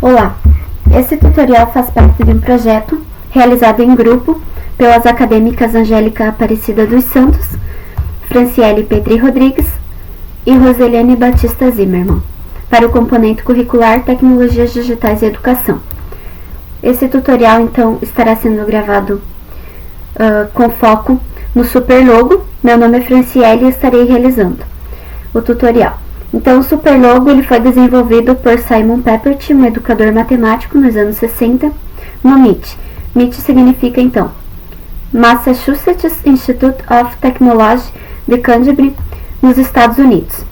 Olá, esse tutorial faz parte de um projeto realizado em grupo pelas acadêmicas Angélica Aparecida dos Santos, Franciele Petri Rodrigues e Roseliane Batista Zimmermann, para o componente curricular Tecnologias Digitais e Educação. Esse tutorial, então, estará sendo gravado com foco no Superlogo. Meu nome é Franciele e estarei realizando o tutorial. Então, o Superlogo ele foi desenvolvido por Simon Peppert, um educador matemático nos anos 60, no MIT. MIT significa, então, Massachusetts Institute of Technology de Cambridge, nos Estados Unidos.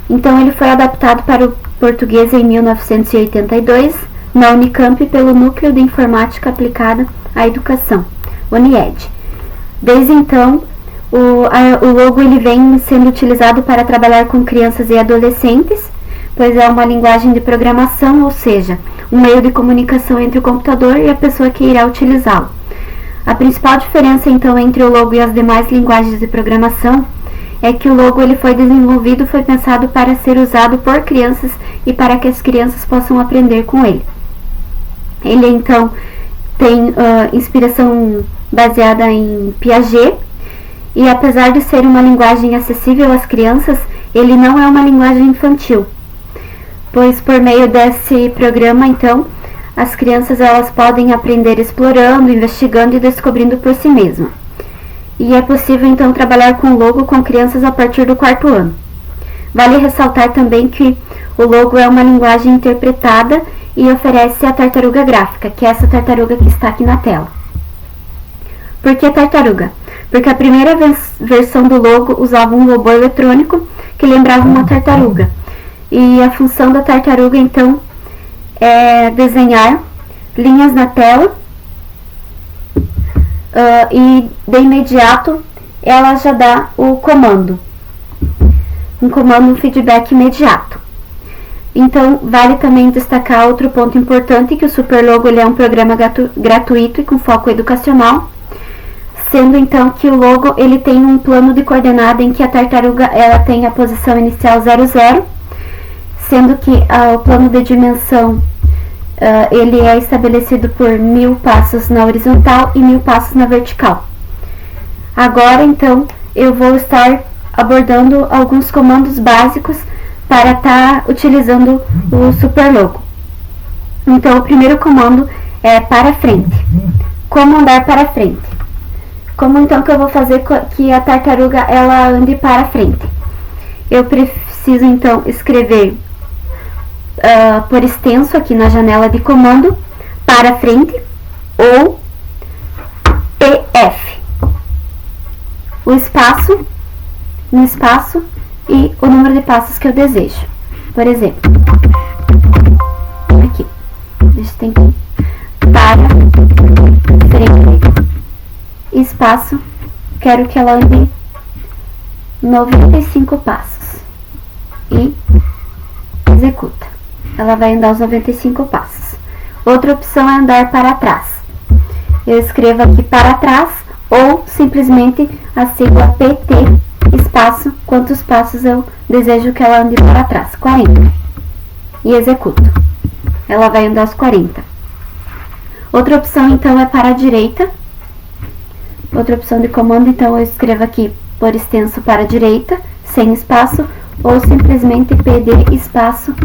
Então, ele foi adaptado para o português em 1982, na Unicamp, pelo Núcleo de Informática Aplicada à Educação, UNIED. Desde então, o logo ele vem sendo utilizado para trabalhar com crianças e adolescentes, pois é uma linguagem de programação, ou seja, um meio de comunicação entre o computador e a pessoa que irá utilizá-lo. A principal diferença, então, entre o logo e as demais linguagens de programação é que o logo ele foi pensado para ser usado por crianças e para que as crianças possam aprender com ele. Ele, então, tem inspiração baseada em Piaget, e apesar de ser uma linguagem acessível às crianças, ele não é uma linguagem infantil, pois por meio desse programa, então, as crianças elas podem aprender explorando, investigando e descobrindo por si mesmas. E é possível, então, trabalhar com o logo com crianças a partir do 4º ano. Vale ressaltar também que o logo é uma linguagem interpretada e oferece a tartaruga gráfica, que é essa tartaruga que está aqui na tela. Por que tartaruga? Porque a primeira versão do logo usava um robô eletrônico que lembrava uma tartaruga. E a função da tartaruga, então, é desenhar linhas na tela e, de imediato, ela já dá o comando. Um comando, um feedback imediato. Então, vale também destacar outro ponto importante, que o Superlogo ele é um programa gratuito e com foco educacional, sendo então que o logo ele tem um plano de coordenada em que a tartaruga ela tem a posição inicial 00, sendo que o plano de dimensão ele é estabelecido por 1000 passos na horizontal e 1000 passos na vertical. Agora então eu vou estar abordando alguns comandos básicos para estar utilizando o Superlogo. Então o primeiro comando é para frente. Como andar para frente? Como então que eu vou fazer que a tartaruga ela ande para frente? Eu preciso então escrever por extenso aqui na janela de comando para frente ou PF. O espaço, no espaço e o número de passos que eu desejo. Por exemplo, aqui, deixa eu ter aqui, para frente. Espaço, quero que ela ande 95 passos e executa. Ela vai andar os 95 passos. Outra opção é andar para trás. Eu escrevo aqui para trás ou simplesmente a sigla PT, espaço, quantos passos eu desejo que ela ande para trás, 40. E executo. Ela vai andar os 40. Outra opção então é para a direita. Outra opção de comando, então eu escrevo aqui por extenso para a direita, sem espaço, ou simplesmente PD espaço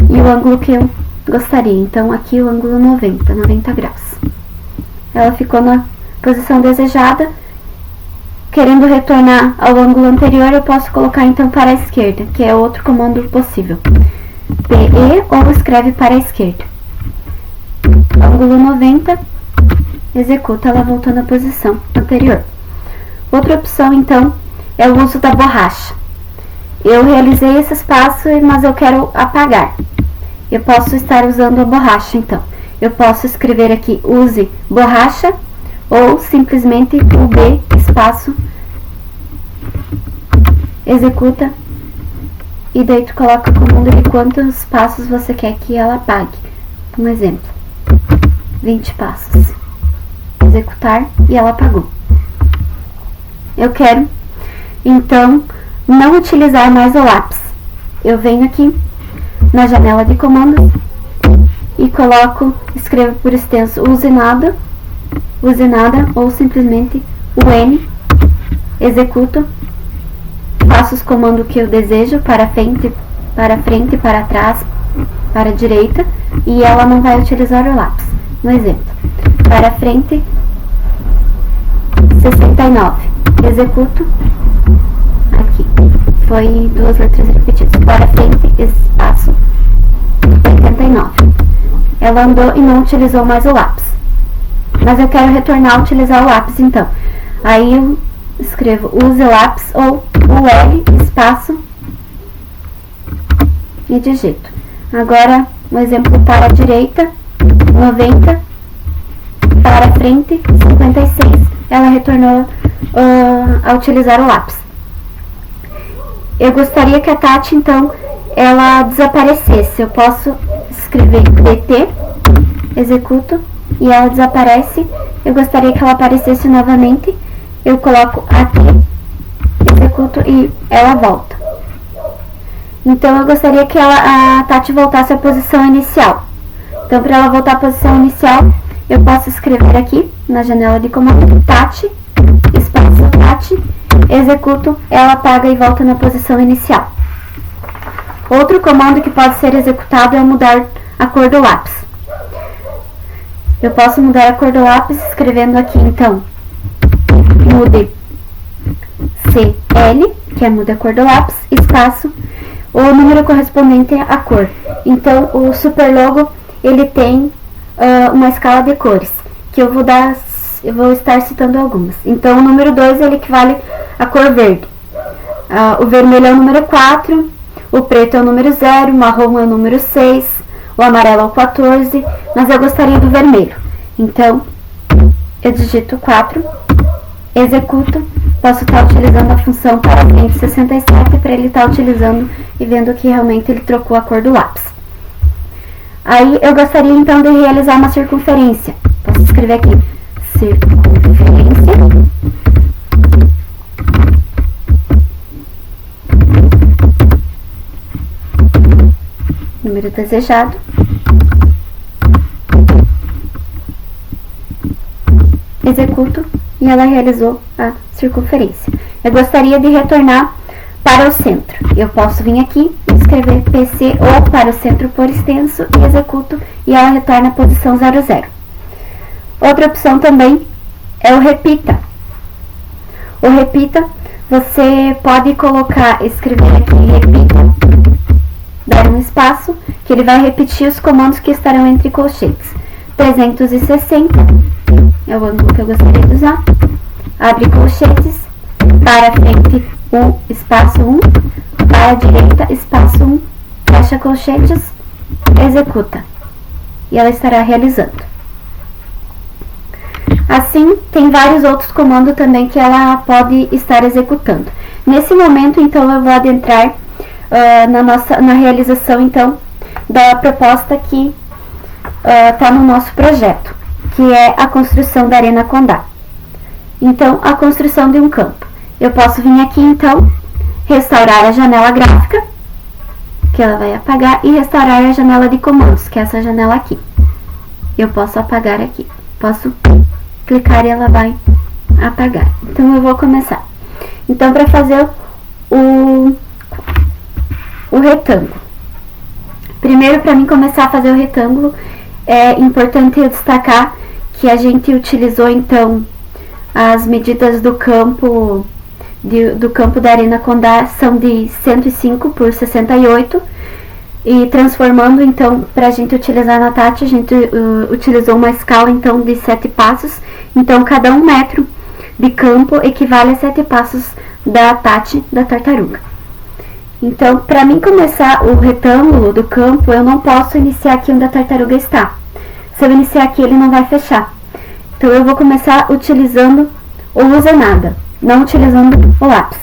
e o ângulo que eu gostaria. Então aqui o ângulo 90 graus. Ela ficou na posição desejada. Querendo retornar ao ângulo anterior, eu posso colocar então para a esquerda, que é outro comando possível. PE ou escreve para a esquerda. Ângulo 90. Executa, ela voltou na posição anterior. Outra opção, então, é o uso da borracha. Eu realizei esses passos, mas eu quero apagar. Eu posso estar usando a borracha, então. Eu posso escrever aqui, use borracha, ou simplesmente o B, espaço, executa, e daí tu coloca o comando de quantos passos você quer que ela apague. Um exemplo, 20 passos. Executar e ela apagou. Eu quero, então, não utilizar mais o lápis. Eu venho aqui na janela de comandos e coloco, escrevo por extenso use nada ou simplesmente o N, executo, faço os comandos que eu desejo para frente, para trás, para a direita, e ela não vai utilizar o lápis. Um exemplo, para frente 69, executo, aqui, foi 2 letras repetidas, para frente, espaço 89. Ela andou e não utilizou mais o lápis, mas eu quero retornar a utilizar o lápis, então, aí eu escrevo use lápis ou o L, espaço, e digito. Agora, um exemplo para a direita, 90, para frente, 56. Ela retornou a utilizar o lápis. Eu gostaria que a Tati, então, ela desaparecesse. Eu posso escrever DT, executo, e ela desaparece. Eu gostaria que ela aparecesse novamente. Eu coloco aqui, executo e ela volta. Então, eu gostaria que a Tati voltasse à posição inicial. Então, para ela voltar à posição inicial, eu posso escrever aqui, na janela de comando, Tati, espaço Tati, executo, ela apaga e volta na posição inicial. Outro comando que pode ser executado é mudar a cor do lápis. Eu posso mudar a cor do lápis escrevendo aqui, então, mude CL, que é muda a cor do lápis, espaço, o número correspondente à cor. Então, o Super Logo, ele tem uma escala de cores, que eu vou estar citando algumas. Então, o número 2, ele equivale à cor verde. O vermelho é o número 4, o preto é o número 0, o marrom é o número 6, o amarelo é o 14, mas eu gostaria do vermelho. Então, eu digito 4, executo, posso estar utilizando a função para frente 67 para ele estar utilizando e vendo que realmente ele trocou a cor do lápis. Aí eu gostaria então de realizar uma circunferência. Posso escrever aqui, circunferência, número desejado, executo e ela realizou a circunferência. Eu gostaria de retornar para o centro. Eu posso vir aqui e escrever PC ou para o centro por extenso e executo e ela retorna à posição 00. Outra opção também é o repita. O repita, você pode escrever aqui repita, dar um espaço, que ele vai repetir os comandos que estarão entre colchetes. 360 é o ângulo que eu gostaria de usar. Abre colchetes, para frente 1, espaço 1, para a direita, espaço 1, fecha colchetes, executa. E ela estará realizando. Assim, tem vários outros comandos também que ela pode estar executando. Nesse momento, então, eu vou adentrar na realização, então, da proposta que está no nosso projeto, que é a construção da Arena Condá. Então, a construção de um campo. Eu posso vir aqui, então, restaurar a janela gráfica, que ela vai apagar, e restaurar a janela de comandos, que é essa janela aqui. Eu posso apagar aqui. Posso clicar e ela vai apagar. Então, eu vou começar. Então, para fazer o retângulo. Primeiro, para mim começar a fazer o retângulo, é importante eu destacar que a gente utilizou, então, as medidas do campo da Arena Condá são de 105 por 68 e transformando, então, para a gente utilizar na Tati, a gente utilizou uma escala, então, de 7 passos. Então, cada 1 metro de campo equivale a 7 passos da Tati, da tartaruga. Então, para mim começar o retângulo do campo, eu não posso iniciar aqui onde a tartaruga está. Se eu iniciar aqui, ele não vai fechar. Então, eu vou começar utilizando o use nada, não utilizando o lápis.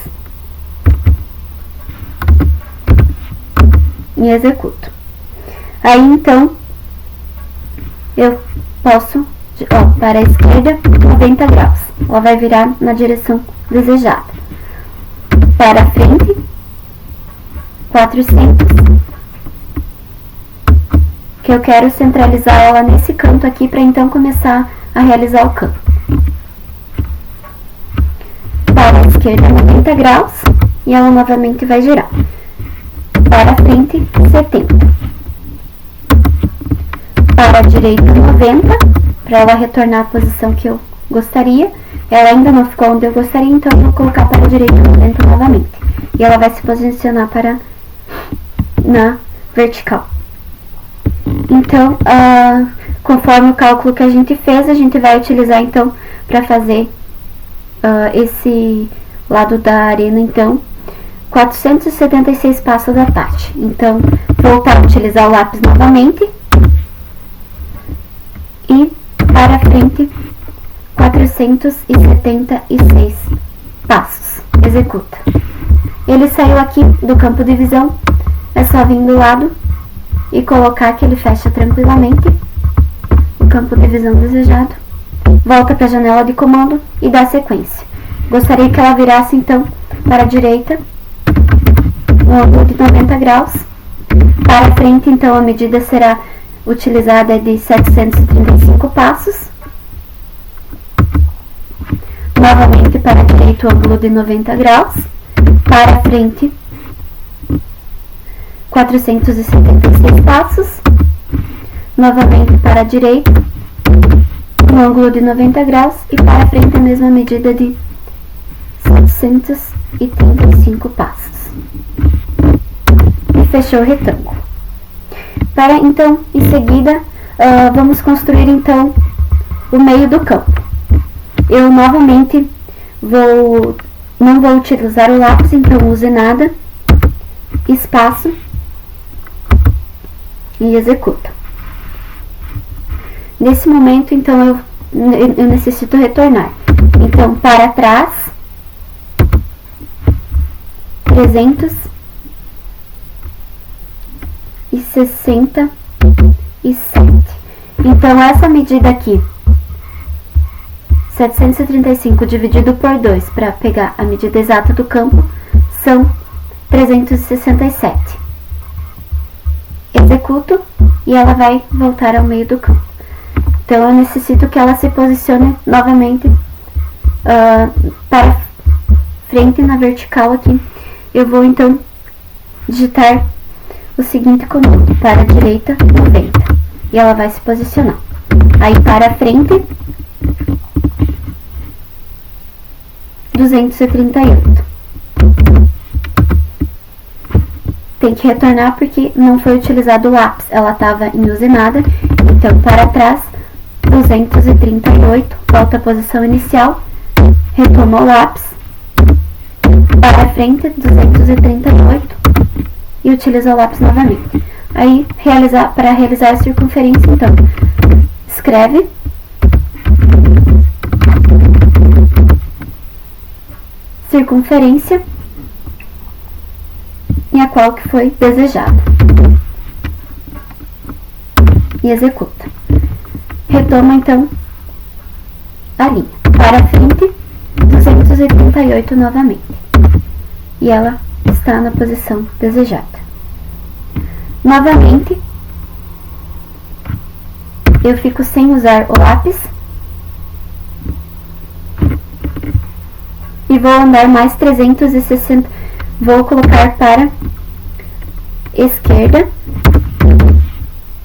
E executo. Aí, então, eu posso, para a esquerda, 90 graus. Ela vai virar na direção desejada. Para frente, 400. que eu quero centralizar ela nesse canto aqui para então começar a realizar o campo. Para a esquerda 90 graus e ela novamente vai girar. Para a frente 70. Para a direita 90, para ela retornar à posição que eu gostaria. Ela ainda não ficou onde eu gostaria, então eu vou colocar para a direita 90 novamente. E ela vai se posicionar na vertical. Então, conforme o cálculo que a gente fez, a gente vai utilizar então para fazer esse lado da arena, então 476 passos da Tati. Então, voltar a utilizar o lápis novamente e para frente 476 passos. Executa. Ele saiu aqui do campo de visão, é só vir do lado e colocar que ele fecha tranquilamente o campo de visão desejado. Volta para a janela de comando e dá sequência. Gostaria que ela virasse então para a direita, um ângulo de 90 graus. Para a frente, então, a medida será utilizada de 735 passos. Novamente para a direita, o ângulo de 90 graus. Para a frente, 476 passos. Novamente para a direita, um ângulo de 90 graus. E para a frente, a mesma medida de 735 passos. E fechou o retângulo. Para então, em seguida, vamos construir então o meio do campo. Eu novamente não vou utilizar o lápis, então use nada, espaço e executa. Nesse momento, então, eu necessito retornar. Então, para trás, 367. Então, essa medida aqui, 735 dividido por 2, para pegar a medida exata do campo, são 367. Executo e ela vai voltar ao meio do campo. Então, eu necessito que ela se posicione novamente para frente na vertical aqui. Eu vou, então, digitar o seguinte comando: para a direita, 90. E ela vai se posicionar. Aí, para a frente, 238. Tem que retornar porque não foi utilizado o lápis, ela estava em use nada. Então, para trás, 238, volta à posição inicial, retoma o lápis, para a frente, 238, e utiliza o lápis novamente. Aí, para realizar a circunferência, então, escreve circunferência e a qual que foi desejada. E executa. Retoma, então, a linha. Para frente, 238 novamente. E ela está na posição desejada. Novamente, eu fico sem usar o lápis. E vou andar mais 360, vou colocar para esquerda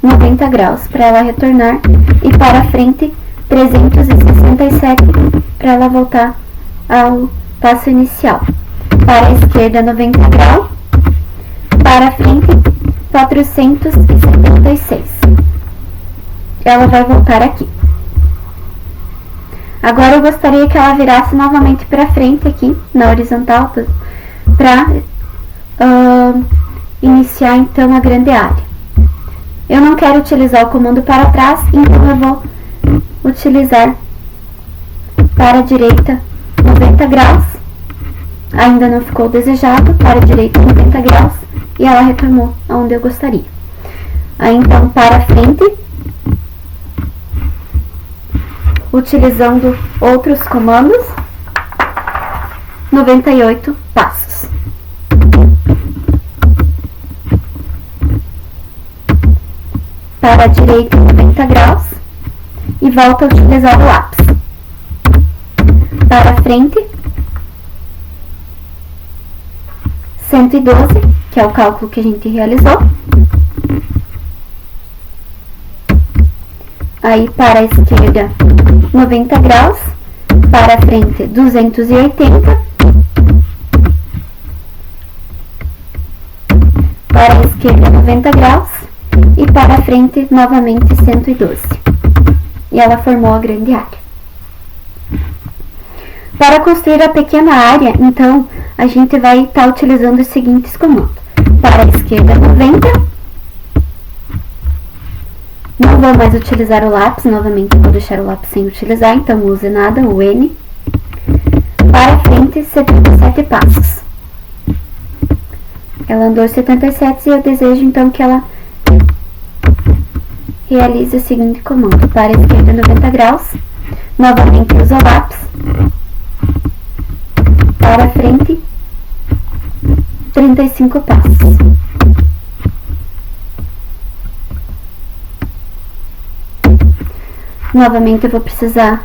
90 graus para ela retornar e para frente 367 para ela voltar ao passo inicial. Para a esquerda 90 graus, para a frente 476. Ela vai voltar aqui. Agora eu gostaria que ela virasse novamente para frente aqui, na horizontal, para iniciar então a grande área. Eu não quero utilizar o comando para trás, então eu vou utilizar para a direita 90 graus. Ainda não ficou desejado, para a direita 90 graus, e ela retornou aonde eu gostaria. Aí então, para frente, utilizando outros comandos, 98 passos. para a direita 90 graus e volta a utilizar o lápis. Para frente, 112, que é o cálculo que a gente realizou. Aí para a esquerda 90 graus, para a frente 280, para a esquerda 90 graus e para a frente novamente 112. E ela formou a grande área. Para construir a pequena área, então, a gente vai estar utilizando os seguintes comandos. Para a esquerda 90, não vou mais utilizar o lápis, novamente vou deixar o lápis sem utilizar, então não use nada, o N. Para a frente, 77 passos. Ela andou 77 e eu desejo então que ela realize o seguinte comando. Para a esquerda 90 graus, novamente usa o lápis. Para a frente, 35 passos. Novamente eu vou precisar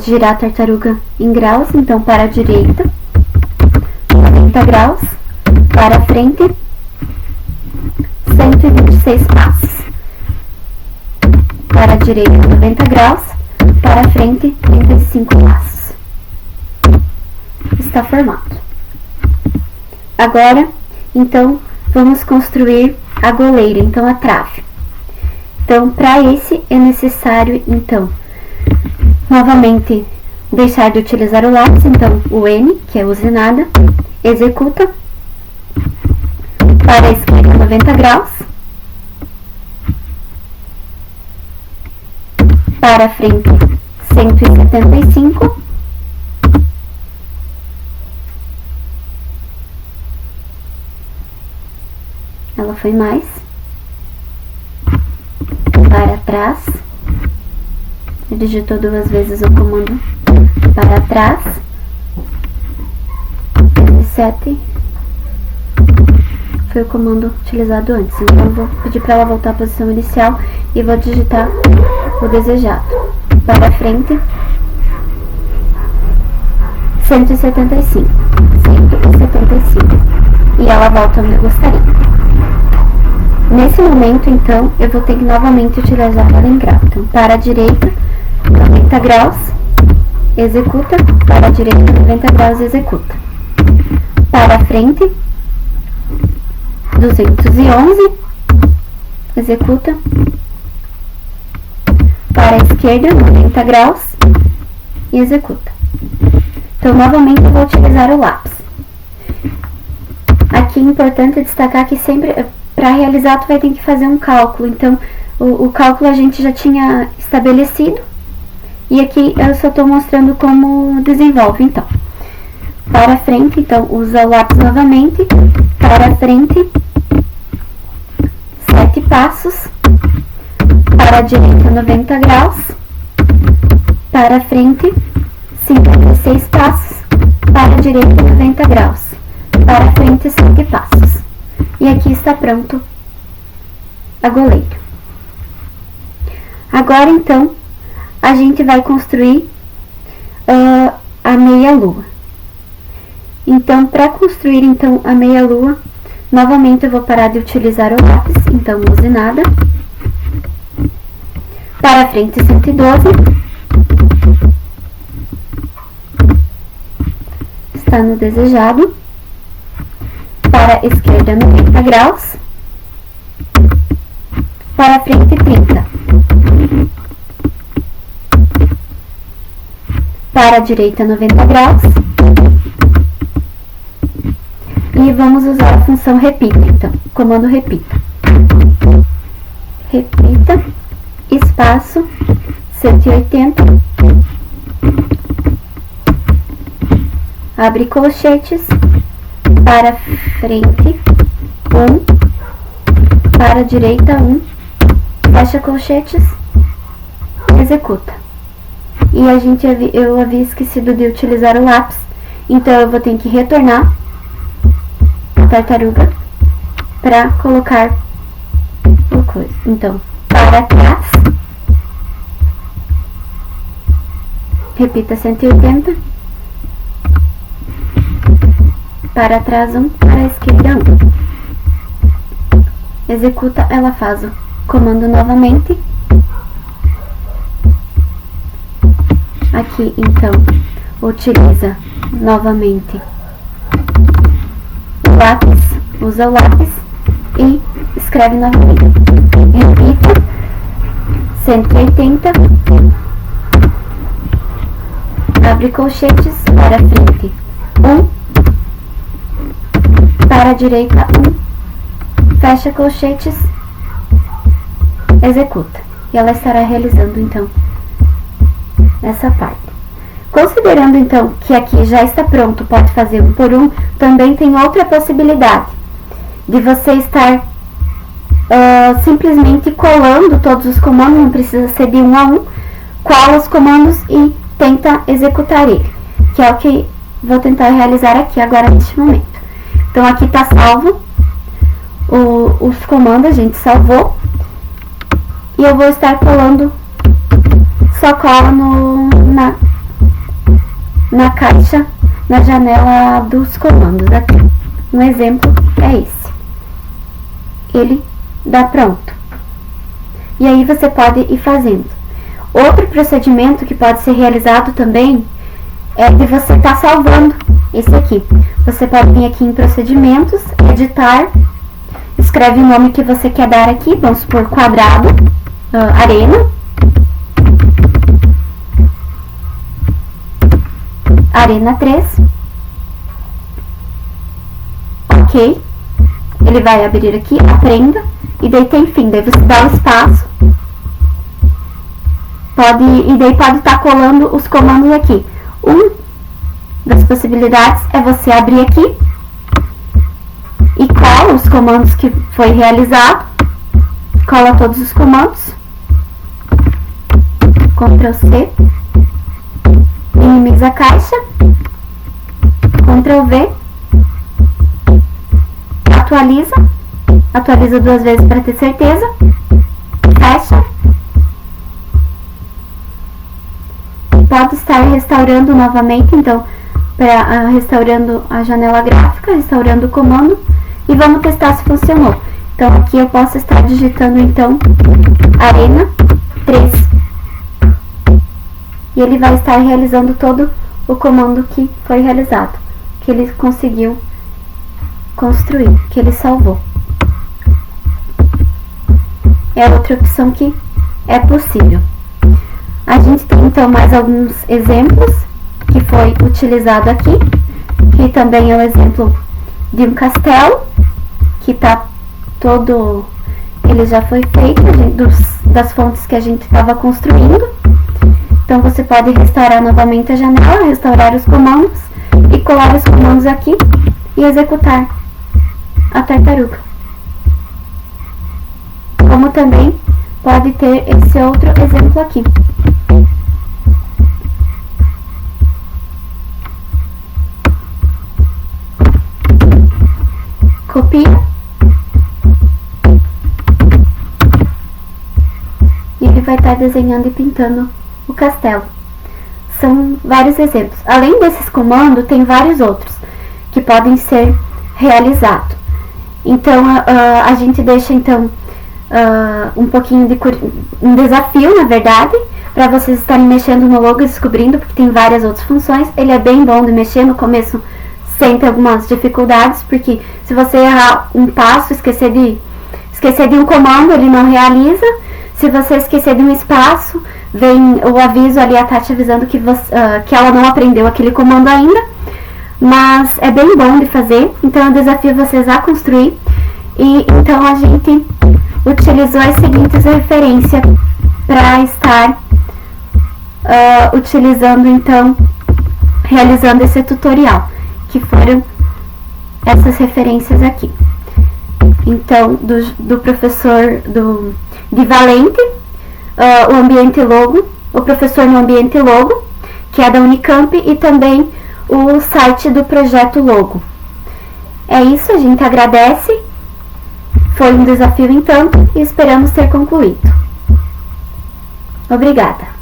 girar a tartaruga em graus, então para a direita, 90 graus, para a frente, 126 passos. Para a direita, 90 graus, para a frente, 35 passos. Está formado. Agora, então, vamos construir a goleira, então a trave. Então, para esse é necessário, então, novamente deixar de utilizar o lápis, então o N, que é use nada, executa, para a esquerda 90 graus, para a frente 175, ela foi mais, para trás, digitou 2 vezes o comando para trás, 17, foi o comando utilizado antes, então eu vou pedir para ela voltar à posição inicial e vou digitar o desejado, para frente, 175, e ela volta onde eu gostaria. Nesse momento, então, eu vou ter que novamente utilizar ela em grau. Então, para a direita, 90 graus, executa, para a direita, 90 graus, executa. Para a frente, 211, executa. Para a esquerda, 90 graus, e executa. Então, novamente, eu vou utilizar o lápis. Aqui é importante destacar que sempre, para realizar, tu vai ter que fazer um cálculo. Então, o cálculo a gente já tinha estabelecido. E aqui eu só estou mostrando como desenvolve, então. Para a frente, então, usa o lápis novamente. Para a frente, 7 passos. Para a direita, 90 graus. Para a frente, 56 passos. Para a direita, 90 graus. Para a frente, 7 passos. E aqui está pronto a goleira. Agora, então, a gente vai construir a meia-lua. Então, para construir, então, a meia-lua, novamente eu vou parar de utilizar o lápis, então não use nada. Para a frente, 112. Está no desejado. Para a esquerda, 90 graus. Para a frente, 30. Para a direita, 90 graus. E vamos usar a função repita, então. Comando repita. Repita, espaço, 180. Abre colchetes. Para frente, 1, para a direita, 1, fecha colchetes, executa. E eu havia esquecido de utilizar o lápis, então eu vou ter que retornar a tartaruga para colocar o coisa. Então, para trás, repita 180, para trás 1, para a esquerda 1. Executa, ela faz o comando novamente. Aqui, então, utiliza novamente o lápis, usa o lápis e escreve novamente. Repita, 180, abre colchetes para frente, 1, para a direita 1, fecha colchetes, executa. E ela estará realizando, então, essa parte. Considerando, então, que aqui já está pronto, pode fazer um por um, também tem outra possibilidade de você estar simplesmente colando todos os comandos, não precisa ser de um a um, cola os comandos e tenta executar ele, que é o que vou tentar realizar aqui agora neste momento. Então, aqui está salvo os comandos, a gente salvou, e eu vou estar colando, só cola na caixa, na janela dos comandos aqui. Um exemplo é esse. Ele dá pronto. E aí você pode ir fazendo. Outro procedimento que pode ser realizado também é de você estar salvando esse aqui. Você pode vir aqui em procedimentos, editar, escreve o nome que você quer dar aqui, vamos supor quadrado, arena. Arena 3. Ok. Ele vai abrir aqui, aprenda. E daí tem fim. Daí você dá o espaço. E daí pode estar colando os comandos aqui. Das possibilidades é você abrir aqui. E cola os comandos que foi realizado. Cola todos os comandos. Ctrl C. Minimiza a caixa, Ctrl V, atualiza 2 vezes para ter certeza, fecha, pode estar restaurando novamente, então, restaurando a janela gráfica, restaurando o comando, e vamos testar se funcionou. Então, aqui eu posso estar digitando, então, Arena 3. E ele vai estar realizando todo o comando que foi realizado, que ele conseguiu construir, que ele salvou. É outra opção que é possível. A gente tem então mais alguns exemplos que foi utilizado aqui, que também é o exemplo de um castelo, que está todo, ele já foi feito das fontes que a gente estava construindo. Então, você pode restaurar novamente a janela, restaurar os comandos e colar os comandos aqui e executar a tartaruga. Como também pode ter esse outro exemplo aqui. Copia. E ele vai estar desenhando e pintando o castelo. São vários exemplos. Além desses comandos, tem vários outros que podem ser realizados. Então, a gente deixa então um pouquinho de um desafio, na verdade, para vocês estarem mexendo no logo e descobrindo, porque tem várias outras funções. Ele é bem bom de mexer, no começo sente algumas dificuldades, porque se você errar um passo, esquecer de um comando, ele não realiza. Se você esquecer de um espaço, vem o aviso ali, a Tati avisando que ela não aprendeu aquele comando ainda. Mas é bem bom de fazer, então eu desafio vocês a construir. E então a gente utilizou as seguintes referências para estar utilizando, então, realizando esse tutorial, que foram essas referências aqui. Então, do professor de Valente, o ambiente logo, o professor no ambiente logo, que é da Unicamp, e também o site do projeto Logo. É isso, a gente agradece. Foi um desafio em tanto e esperamos ter concluído. Obrigada.